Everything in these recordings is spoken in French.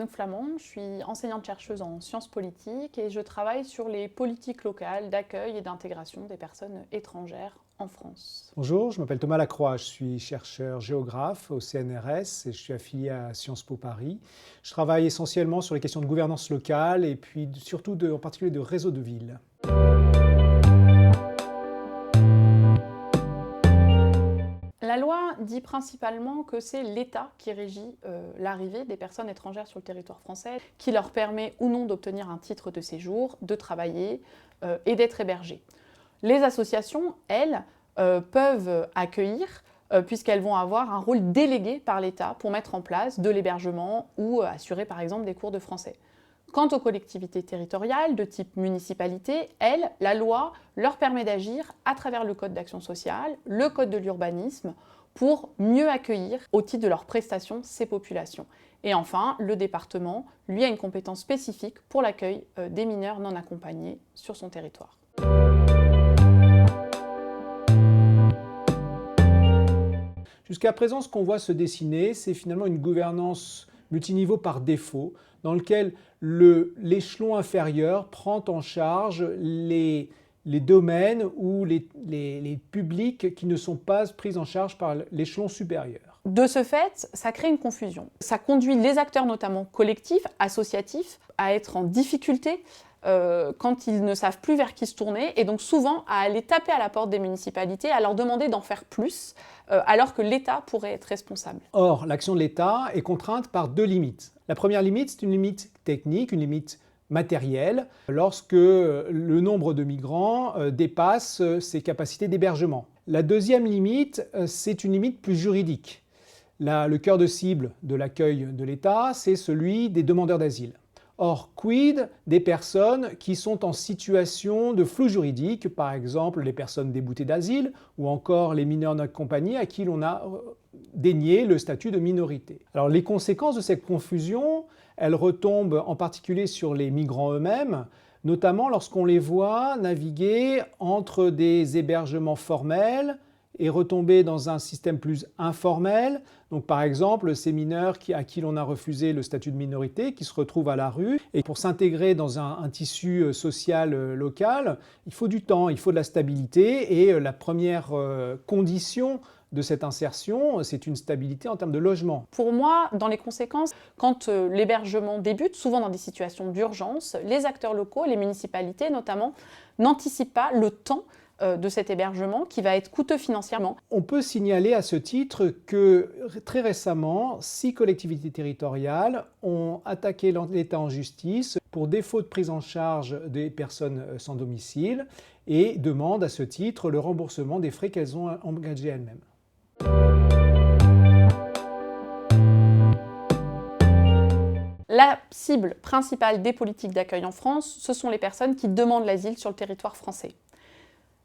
Anouk Flamand, je suis enseignante-chercheuse en sciences politiques et je travaille sur les politiques locales d'accueil et d'intégration des personnes étrangères en France. Bonjour, je m'appelle Thomas Lacroix, je suis chercheur géographe au CNRS et je suis affilié à Sciences Po Paris. Je travaille essentiellement sur les questions de gouvernance locale et puis surtout en particulier de réseaux de villes. La loi dit principalement que c'est l'État qui régit l'arrivée des personnes étrangères sur le territoire français, qui leur permet ou non d'obtenir un titre de séjour, de travailler et d'être hébergées. Les associations, elles, peuvent accueillir puisqu'elles vont avoir un rôle délégué par l'État pour mettre en place de l'hébergement ou assurer par exemple des cours de français. Quant aux collectivités territoriales de type municipalité, elles, la loi leur permet d'agir à travers le Code d'action sociale, le Code de l'urbanisme, pour mieux accueillir au titre de leurs prestations ces populations. Et enfin, le département, lui, a une compétence spécifique pour l'accueil des mineurs non accompagnés sur son territoire. Jusqu'à présent, ce qu'on voit se dessiner, c'est finalement une gouvernance multiniveau par défaut, dans lequel l'échelon inférieur prend en charge les domaines ou les publics qui ne sont pas pris en charge par l'échelon supérieur. De ce fait, ça crée une confusion. Ça conduit les acteurs, notamment collectifs, associatifs, à être en difficulté quand ils ne savent plus vers qui se tourner, et donc souvent à aller taper à la porte des municipalités, à leur demander d'en faire plus, alors que l'État pourrait être responsable. Or, l'action de l'État est contrainte par deux limites. La première limite, c'est une limite technique, une limite matérielle, lorsque le nombre de migrants dépasse ses capacités d'hébergement. La deuxième limite, c'est une limite plus juridique. Le cœur de cible de l'accueil de l'État, c'est celui des demandeurs d'asile. Or, quid des personnes qui sont en situation de flou juridique, par exemple les personnes déboutées d'asile ou encore les mineurs non accompagnés à qui l'on a dénié le statut de minorité. Alors les conséquences de cette confusion, elles retombent en particulier sur les migrants eux-mêmes, notamment lorsqu'on les voit naviguer entre des hébergements formels et retomber dans un système plus informel. Donc par exemple, ces mineurs à qui l'on a refusé le statut de minorité, qui se retrouvent à la rue, et pour s'intégrer dans un tissu social local, il faut du temps, il faut de la stabilité, et la première condition de cette insertion, c'est une stabilité en termes de logement. Pour moi, dans les conséquences, quand l'hébergement débute, souvent dans des situations d'urgence, les acteurs locaux, les municipalités notamment, n'anticipent pas le temps de cet hébergement qui va être coûteux financièrement. On peut signaler à ce titre que très récemment, 6 collectivités territoriales ont attaqué l'État en justice pour défaut de prise en charge des personnes sans domicile et demandent à ce titre le remboursement des frais qu'elles ont engagés elles-mêmes. La cible principale des politiques d'accueil en France, ce sont les personnes qui demandent l'asile sur le territoire français.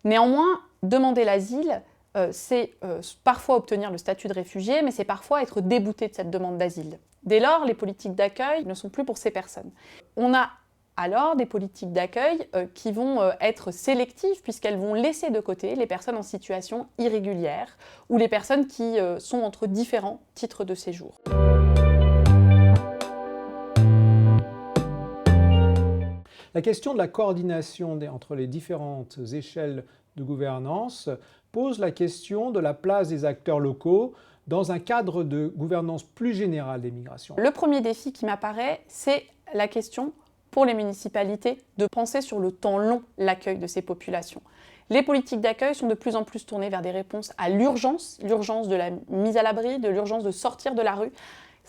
Néanmoins, demander l'asile, c'est parfois obtenir le statut de réfugié, mais c'est parfois être débouté de cette demande d'asile. Dès lors, les politiques d'accueil ne sont plus pour ces personnes. On a alors des politiques d'accueil qui vont être sélectives puisqu'elles vont laisser de côté les personnes en situation irrégulière ou les personnes qui sont entre différents titres de séjour. La question de la coordination entre les différentes échelles de gouvernance pose la question de la place des acteurs locaux dans un cadre de gouvernance plus générale des migrations. Le premier défi qui m'apparaît, c'est la question pour les municipalités de penser sur le temps long l'accueil de ces populations. Les politiques d'accueil sont de plus en plus tournées vers des réponses à l'urgence de la mise à l'abri, de l'urgence de sortir de la rue,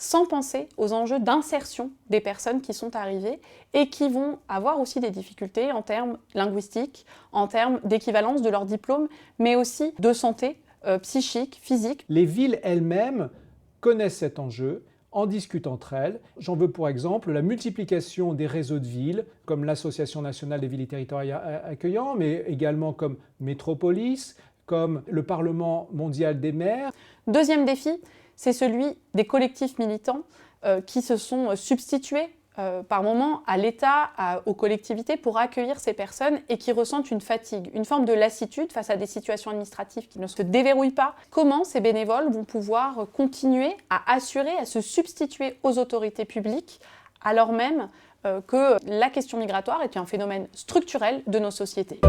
sans penser aux enjeux d'insertion des personnes qui sont arrivées et qui vont avoir aussi des difficultés en termes linguistiques, en termes d'équivalence de leur diplôme, mais aussi de santé psychique, physique. Les villes elles-mêmes connaissent cet enjeu, en discutent entre elles. J'en veux pour exemple la multiplication des réseaux de villes, comme l'Association nationale des villes et territoires accueillants, mais également comme Métropolis, comme le Parlement mondial des maires. Deuxième défi, c'est celui des collectifs militants qui se sont substitués par moment à l'État, aux collectivités pour accueillir ces personnes et qui ressentent une fatigue, une forme de lassitude face à des situations administratives qui ne se déverrouillent pas. Comment ces bénévoles vont pouvoir continuer à assurer, à se substituer aux autorités publiques alors même que la question migratoire est un phénomène structurel de nos sociétés.